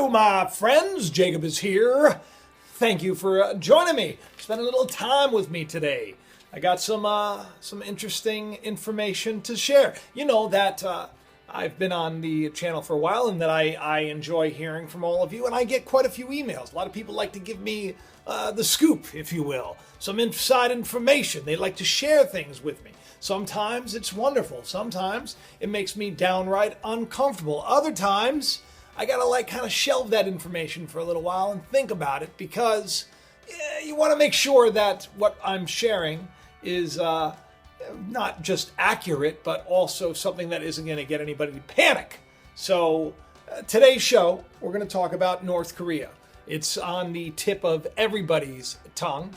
Hello, my friends. Jacob is here. Thank you for joining me. Spend a little time with me today. I got some interesting information to share. You know that I've been on the channel for a while, and that I enjoy hearing from all of you, and I get quite a few emails. A lot of people like to give me the scoop, if you will, some inside information. They like to share things with me. Sometimes it's wonderful. Sometimes it makes me downright uncomfortable. Other times I gotta kind of shelve that information for a little while and think about it, because you want to make sure that what I'm sharing is not just accurate, but also something that isn't going to get anybody to panic. So today's show, we're going to talk about North Korea. It's on the tip of everybody's tongue.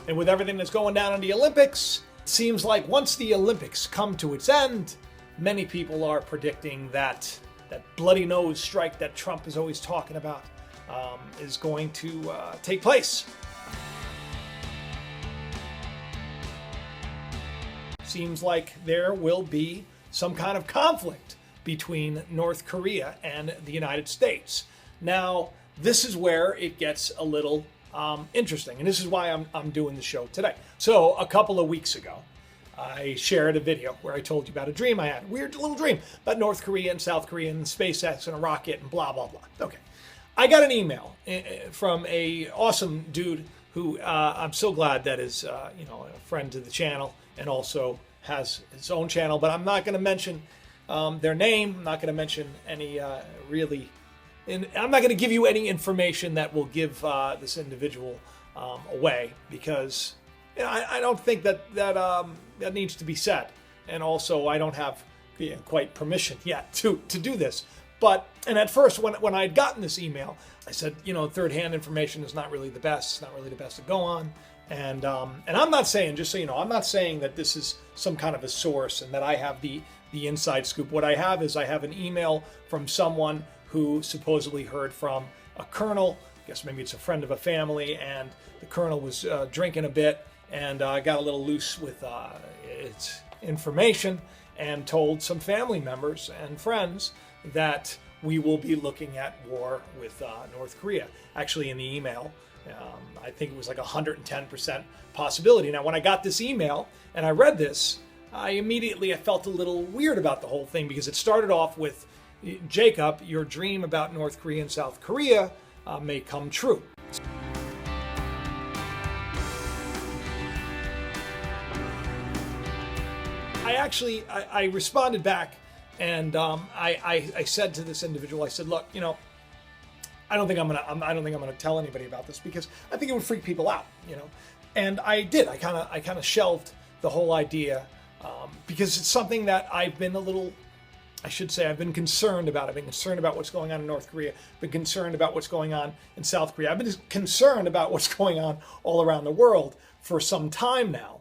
And with everything that's going down in the Olympics, it seems like once the Olympics come to its end, many people are predicting that bloody nose strike that Trump is always talking about is going to take place. Seems like there will be some kind of conflict between North Korea and the United States. Now, this is where it gets a little interesting, and this is why I'm doing the show today. So a couple of weeks ago, I shared a video where I told you about a dream I had, a weird little dream about North Korea and South Korea and SpaceX and a rocket and blah, blah, blah. Okay. I got an email from a awesome dude who I'm so glad that is a friend to the channel and also has his own channel, but I'm not going to mention their name. I'm not going to mention any and I'm not going to give you any information that will give this individual away, because I don't think that needs to be said. And also, I don't have quite permission yet to do this. And at first, when I had gotten this email, I said, third-hand information is not really the best. It's not really the best to go on. And I'm not saying, just so you know, I'm not saying that this is some kind of a source and that I have the inside scoop. What I have is I have an email from someone who supposedly heard from a colonel. I guess maybe it's a friend of a family, and the colonel was drinking a bit and got a little loose with its information and told some family members and friends that we will be looking at war with North Korea. Actually, in the email, I think it was like 110% possibility. Now, when I got this email and I read this, I felt a little weird about the whole thing, because it started off with, Jacob, your dream about North Korea and South Korea may come true. I responded back, and I said to this individual, I said, look, I don't think I'm gonna tell anybody about this, because I think it would freak people out, And I did. I kind of shelved the whole idea because it's something that I've been concerned about. I've been concerned about what's going on in North Korea, been concerned about what's going on in South Korea. I've been concerned about what's going on all around the world for some time now.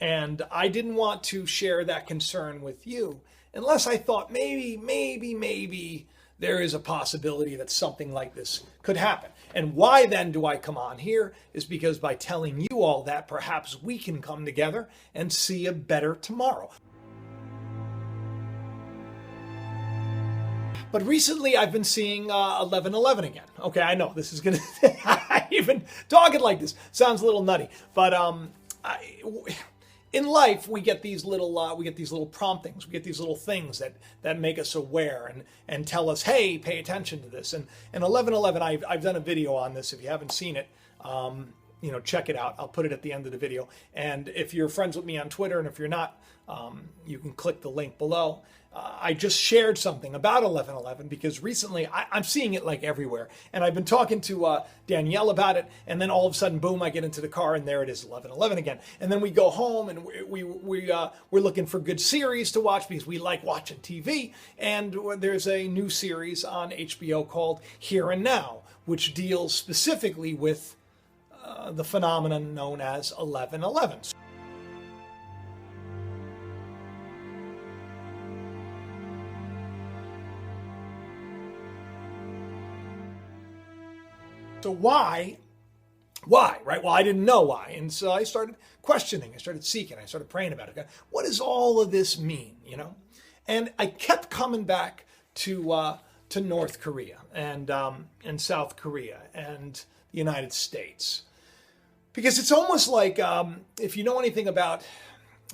And I didn't want to share that concern with you unless I thought maybe there is a possibility that something like this could happen. And why then do I come on here is because by telling you all that, perhaps we can come together and see a better tomorrow. But recently I've been seeing 11/11 again. Okay, I know this is gonna even talking like this sounds a little nutty, but in life we get these little promptings, we get these little things that make us aware and tell us, hey, pay attention to this. And 11/11, I've done a video on this. If you haven't seen it, check it out. I'll put it at the end of the video. And if you're friends with me on Twitter, and if you're not, you can click the link below. I just shared something about 11/11 because recently I'm seeing it like everywhere. And I've been talking to Danielle about it, and then all of a sudden, boom, I get into the car and there it is, 11/11 again. And then we go home and we're looking for good series to watch because we like watching TV. And there's a new series on HBO called Here and Now, which deals specifically with the phenomenon known as 11/11. So why Why, right? Well, I didn't know why. And so I started questioning, I started seeking, I started praying about it. What does all of this mean, you know? And I kept coming back to North Korea and South Korea and the United States. Because it's almost like, if you know anything about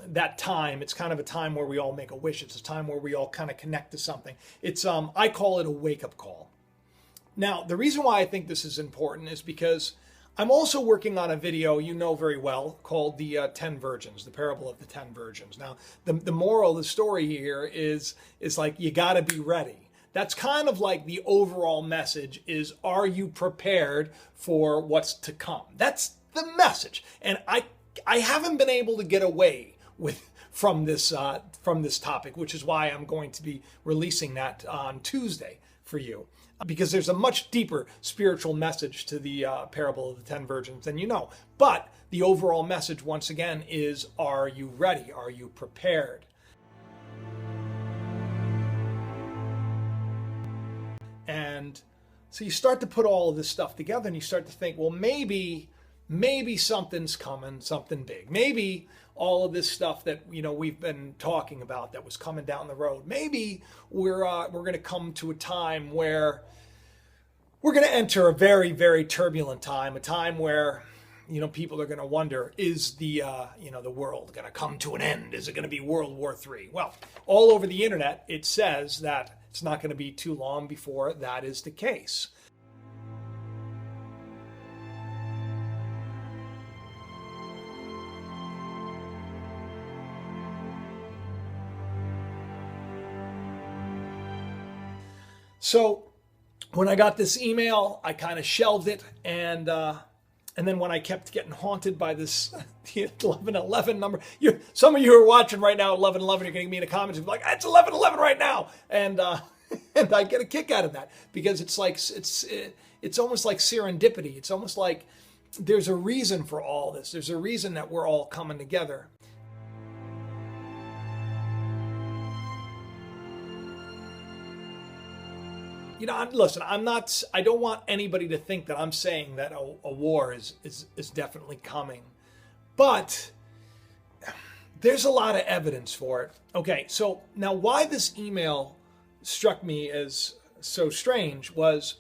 that time, it's kind of a time where we all make a wish. It's a time where we all kind of connect to something. It's, I call it a wake-up call. Now, the reason why I think this is important is because I'm also working on a video you know very well called the 10 Virgins, the parable of the 10 Virgins. Now, the moral of the story here is like, you got to be ready. That's kind of like the overall message is, are you prepared for what's to come? That's the message. And I haven't been able to get away from this topic, which is why I'm going to be releasing that on Tuesday for you. Because there's a much deeper spiritual message to the parable of the 10 virgins than you know. But the overall message, once again, is, are you ready? Are you prepared? And so you start to put all of this stuff together and you start to think, well, maybe something's coming, something big. Maybe all of this stuff that, you know, we've been talking about that was coming down the road. Maybe we're going to come to a time where we're going to enter a very, very turbulent time, a time where, you know, people are going to wonder, is the world going to come to an end? Is it going to be World War III? Well, all over the internet, it says that it's not going to be too long before that is the case. So when I got this email, I kind of shelved it, and then when I kept getting haunted by this 1111 number, some of you who are watching right now, 1111, you're getting me in the comments, you're like, it's 1111 right now, and I get a kick out of that because it's like it's almost like serendipity. It's almost like there's a reason for all this. There's a reason that we're all coming together. You know, listen, I don't want anybody to think that I'm saying that a war is definitely coming. But there's a lot of evidence for it. Okay, so now why this email struck me as so strange was,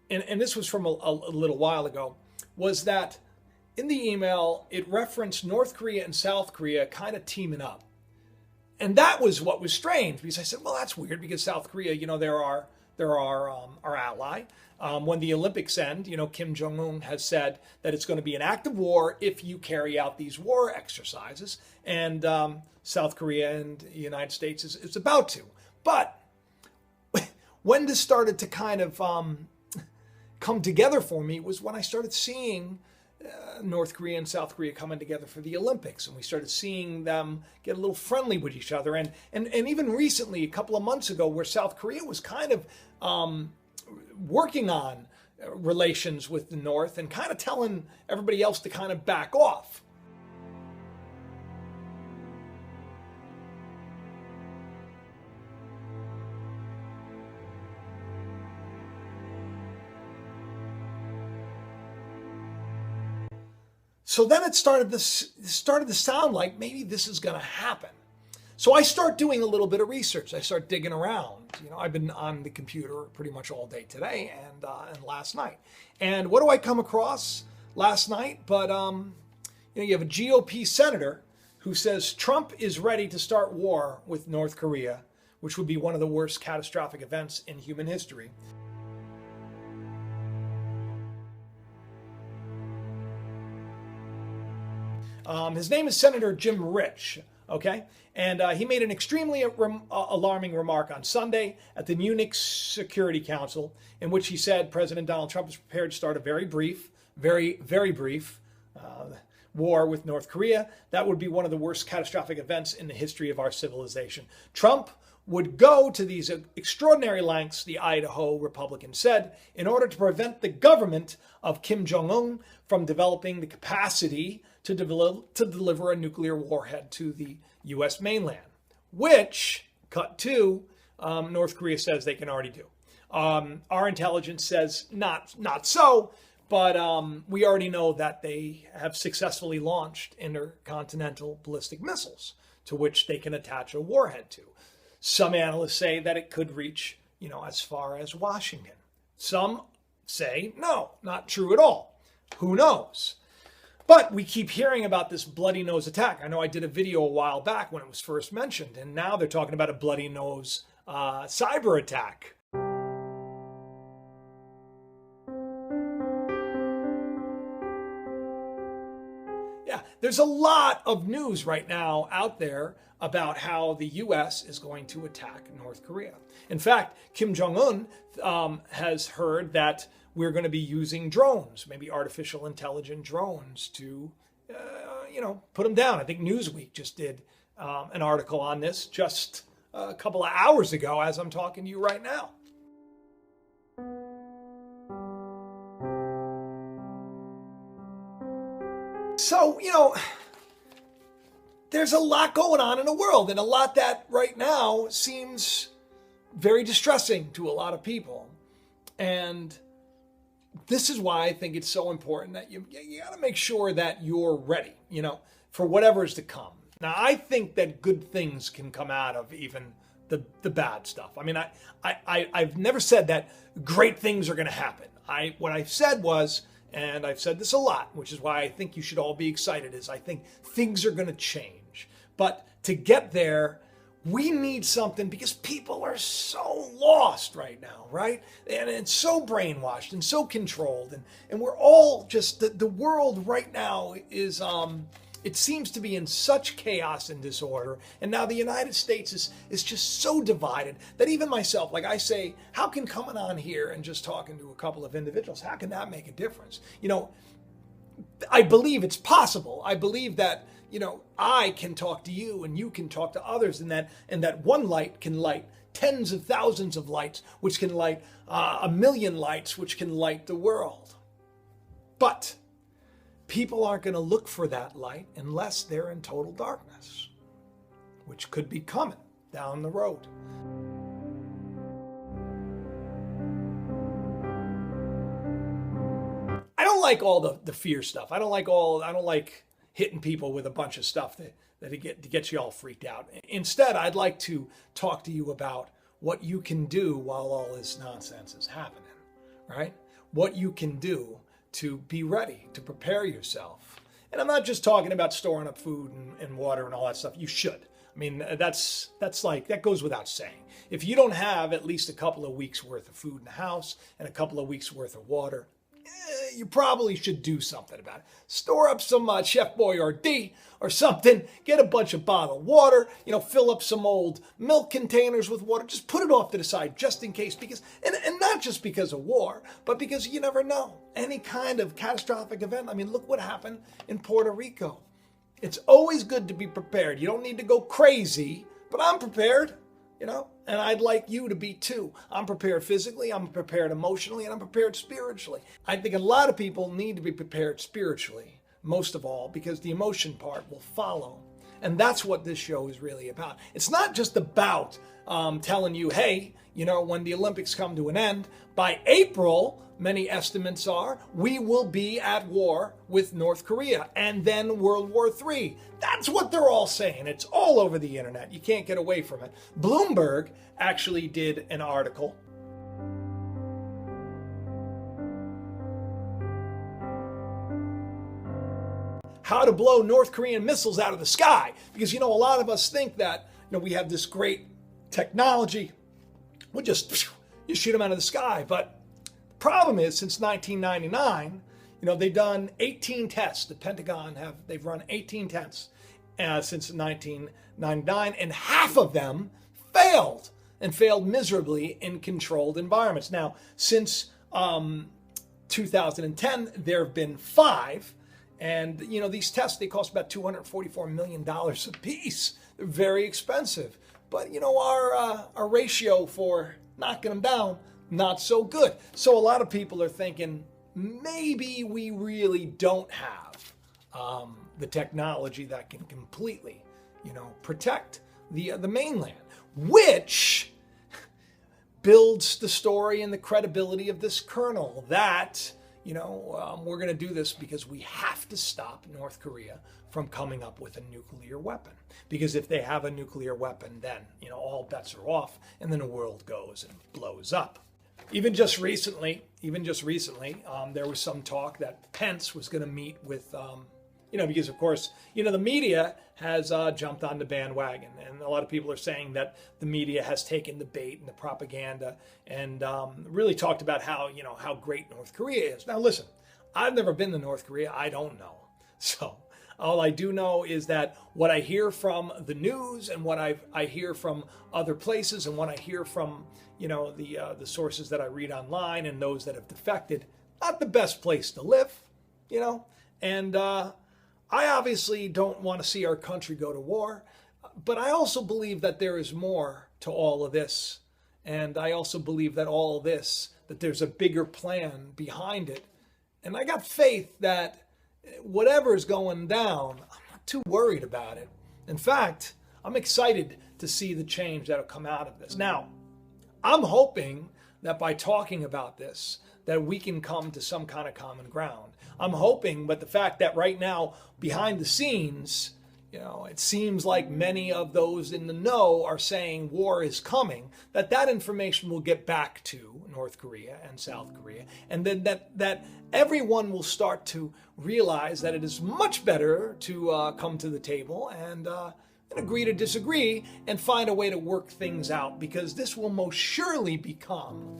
and this was from a little while ago, was that in the email, it referenced North Korea and South Korea kind of teaming up. And that was what was strange, because I said, well, that's weird, because South Korea, you know, they're our ally. When the Olympics end, you know, Kim Jong-un has said that it's going to be an act of war if you carry out these war exercises. And South Korea and the United States is about to. But when this started to kind of come together for me was when I started seeing North Korea and South Korea coming together for the Olympics, and we started seeing them get a little friendly with each other, and even recently, a couple of months ago, where South Korea was kind of working on relations with the North and kind of telling everybody else to kind of back off. So then it started to sound like maybe this is going to happen. So I start doing a little bit of research. I start digging around. You know, I've been on the computer pretty much all day today and last night. And what do I come across last night? But you have a GOP senator who says Trump is ready to start war with North Korea, which would be one of the worst catastrophic events in human history. His name is Senator Jim Risch, okay? And he made an extremely alarming remark on Sunday at the Munich Security Council, in which he said President Donald Trump is prepared to start a very brief, very, very brief war with North Korea. That would be one of the worst catastrophic events in the history of our civilization. Trump would go to these extraordinary lengths, the Idaho Republican said, in order to prevent the government of Kim Jong-un from developing the capacity to deliver a nuclear warhead to the U.S. mainland, which, cut to, North Korea says they can already do. Our intelligence says not so, But we already know that they have successfully launched intercontinental ballistic missiles to which they can attach a warhead to. Some analysts say that it could reach, as far as Washington. Some say, no, not true at all. Who knows? But we keep hearing about this bloody nose attack. I know I did a video a while back when it was first mentioned, and now they're talking about a bloody nose cyber attack. Yeah, there's a lot of news right now out there about how the U.S. is going to attack North Korea. In fact, Kim Jong-un has heard that we're going to be using drones, maybe artificial intelligent drones to, put them down. I think Newsweek just did an article on this just a couple of hours ago as I'm talking to you right now. So, there's a lot going on in the world, and a lot that right now seems very distressing to a lot of people. And this is why I think it's so important that you got to make sure that you're ready, for whatever is to come. Now, I think that good things can come out of even the bad stuff. I mean, I've never said that great things are going to happen. What I said was, and I've said this a lot, which is why I think you should all be excited, is I think things are going to change. But to get there, we need something, because people are so lost right now, right? And it's so brainwashed and so controlled. And we're all just, the world right now is, it seems to be in such chaos and disorder. And now the United States is just so divided that even myself, like I say, how can coming on here and just talking to a couple of individuals, how can that make a difference? I believe it's possible. I believe that, I can talk to you and you can talk to others, and that one light can light tens of thousands of lights, which can light a million lights, which can light the world. But people aren't going to look for that light unless they're in total darkness, which could be coming down the road. I don't like all the fear stuff. I don't like hitting people with a bunch of stuff that gets you all freaked out. Instead, I'd like to talk to you about what you can do while all this nonsense is happening, right? What you can do to be ready, to prepare yourself. And I'm not just talking about storing up food and water and all that stuff. You should. I mean, that goes without saying. If you don't have at least a couple of weeks worth of food in the house and a couple of weeks worth of water, you probably should do something about it. Store up some Chef Boyardee or something. Get a bunch of bottled water. Fill up some old milk containers with water. Just put it off to the side just in case. And not just because of war, but because you never know. Any kind of catastrophic event. I mean, look what happened in Puerto Rico. It's always good to be prepared. You don't need to go crazy, but I'm prepared. And I'd like you to be too. I'm prepared physically, I'm prepared emotionally, and I'm prepared spiritually. I think a lot of people need to be prepared spiritually, most of all, because the emotion part will follow. And that's what this show is really about. It's not just about telling you, hey, when the Olympics come to an end, by April, many estimates are, we will be at war with North Korea and then World War III. That's what they're all saying. It's all over the internet. You can't get away from it. Bloomberg actually did an article how to blow North Korean missiles out of the sky. Because, a lot of us think that, we have this great technology. We just you shoot them out of the sky. But the problem is, since 1999, they've done 18 tests. The Pentagon they've run 18 tests since 1999, and half of them failed, and failed miserably in controlled environments. Now, since 2010, there have been 5, and these tests, they cost about $244 million a piece. They're very expensive, but our ratio for knocking them down, not so good. So a lot of people are thinking maybe we really don't have the technology that can completely, protect the mainland, which builds the story and the credibility of this colonel that, we're going to do this because we have to stop North Korea from coming up with a nuclear weapon. Because if they have a nuclear weapon, then, all bets are off and then the world goes and blows up. Even just recently, there was some talk that Pence was going to meet with, because of course, the media has jumped on the bandwagon, and a lot of people are saying that the media has taken the bait and the propaganda and really talked about how great North Korea is. Now, listen, I've never been to North Korea. I don't know. So all I do know is that what I hear from the news and what I hear from other places and what I hear from, the sources that I read online and those that have defected, not the best place to live, and I obviously don't want to see our country go to war, but I also believe that there is more to all of this. And I also believe that all of this, that there's a bigger plan behind it. And I got faith that whatever is going down, I'm not too worried about it. In fact, I'm excited to see the change that'll come out of this. Now, I'm hoping that by talking about this, that we can come to some kind of common ground. I'm hoping, but the fact that right now, behind the scenes, it seems like many of those in the know are saying war is coming, that information will get back to North Korea and South Korea, and then that everyone will start to realize that it is much better to come to the table and agree to disagree and find a way to work things out, because this will most surely become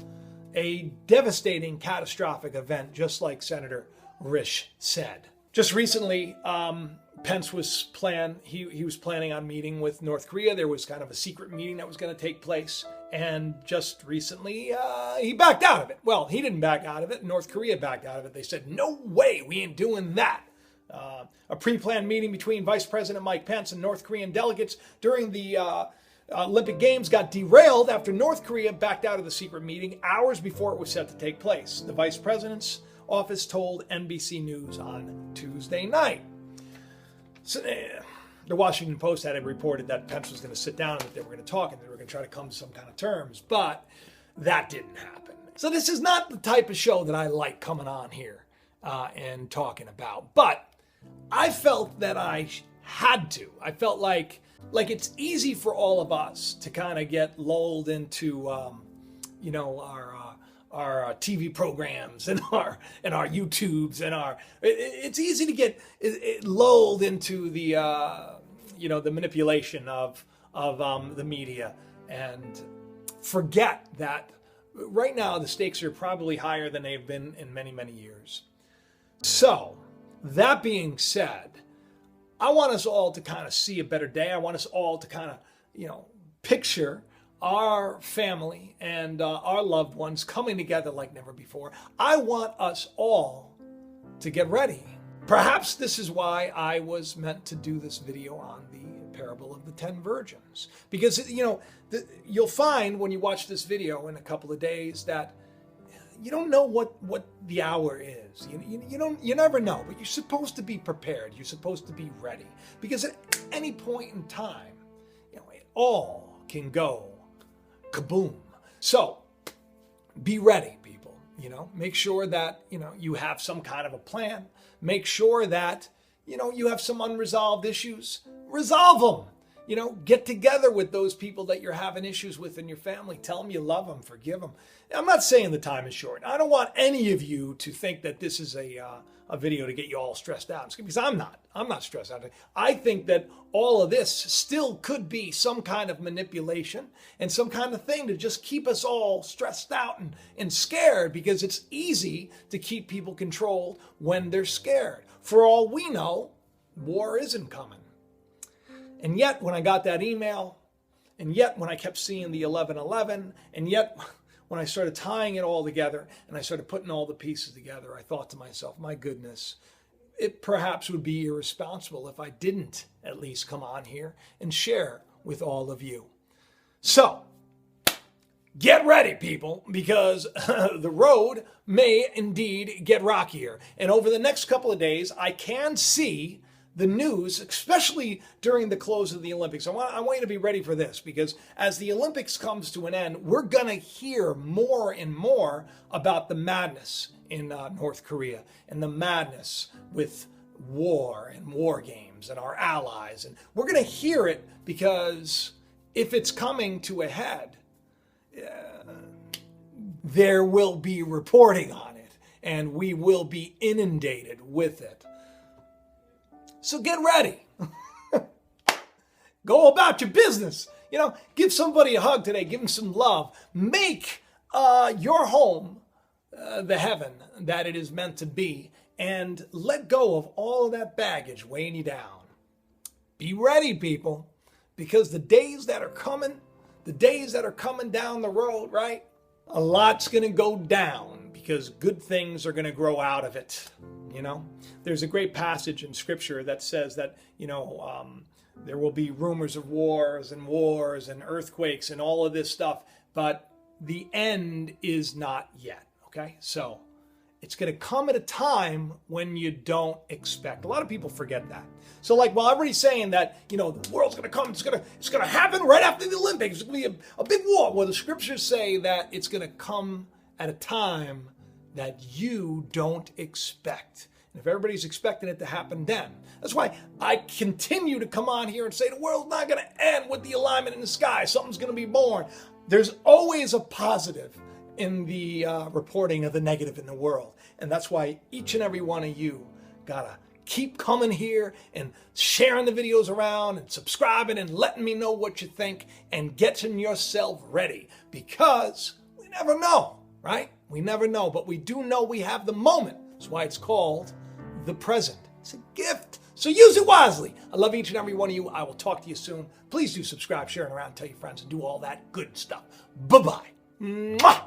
a devastating, catastrophic event, just like Senator Risch said. Just recently, Pence was he was planning on meeting with North Korea. There was kind of a secret meeting that was going to take place. And just recently, he backed out of it. Well, he didn't back out of it. North Korea backed out of it. They said, no way, we ain't doing that. A pre-planned meeting between Vice President Mike Pence and North Korean delegates during the Olympic Games got derailed after North Korea backed out of the secret meeting hours before it was set to take place. The Vice President's office told NBC News on Tuesday night. So, the Washington Post had reported that Pence was going to sit down and that they were going to talk and they were going to try to come to some kind of terms, but that didn't happen. So this is not the type of show that I like coming on here and talking about, but I felt that I had to. I felt like it's easy for all of us to kind of get lulled into, our TV programs and our YouTubes and it's easy to get lulled into the the manipulation of the media and forget that right now the stakes are probably higher than they've been in many, many years. So that being said, I want us all to kind of see a better day. I want us all to kind of, picture our family and our loved ones coming together like never before. I want us all to get ready. Perhaps this is why I was meant to do this video on the parable of the 10 virgins. Because, you'll find when you watch this video in a couple of days that you don't know what the hour is. You never know, but you're supposed to be prepared. You're supposed to be ready, because at any point in time, it all can go kaboom. So be ready, people. Make sure that you have some kind of a plan. Make sure that you have some unresolved issues. Resolve them. Get together with those people that you're having issues with in your family. Tell them you love them, forgive them. I'm not saying the time is short. I don't want any of you to think that this is a video to get you all stressed out, because I'm not stressed out. I think that all of this still could be some kind of manipulation and some kind of thing to just keep us all stressed out and scared, because it's easy to keep people controlled when they're scared. For all we know, war isn't coming. And yet, when I got that email, and yet when I kept seeing the 11/11, and yet when I started tying it all together and I started putting all the pieces together, I thought to myself, my goodness, it perhaps would be irresponsible if I didn't at least come on here and share with all of you. So, get ready, people, because the road may indeed get rockier. And over the next couple of days, I can see the news, especially during the close of the Olympics. I want you to be ready for this, because as the Olympics comes to an end, we're going to hear more and more about the madness in North Korea and the madness with war and war games and our allies. And we're going to hear it because if it's coming to a head, there will be reporting on it and we will be inundated with it. So get ready. Go about your business. You know, give somebody a hug today. Give them some love. Make your home the heaven that it is meant to be, and let go of all of that baggage weighing you down. Be ready, people, because the days that are coming down the road, right? A lot's going to go down because good things are going to grow out of it. You know, there's a great passage in Scripture that says that, there will be rumors of wars and earthquakes and all of this stuff, but the end is not yet. Okay, so it's going to come at a time when you don't expect. A lot of people forget that. So, like, while everybody's saying that, the world's going to come, it's going to happen right after the Olympics. It's going to be a big war. Well, the scriptures say that it's going to come at a time that you don't expect. And if everybody's expecting it to happen then, that's why I continue to come on here and say the world's not going to end with the alignment in the sky. Something's going to be born. There's always a positive in the reporting of the negative in the world. And that's why each and every one of you gotta keep coming here and sharing the videos around and subscribing and letting me know what you think and getting yourself ready, because we never know, right? We never know, but we do know we have the moment. That's why it's called the present. It's a gift. So use it wisely. I love each and every one of you. I will talk to you soon. Please do subscribe, share it around, tell your friends, and do all that good stuff. Bye-bye. Mwah!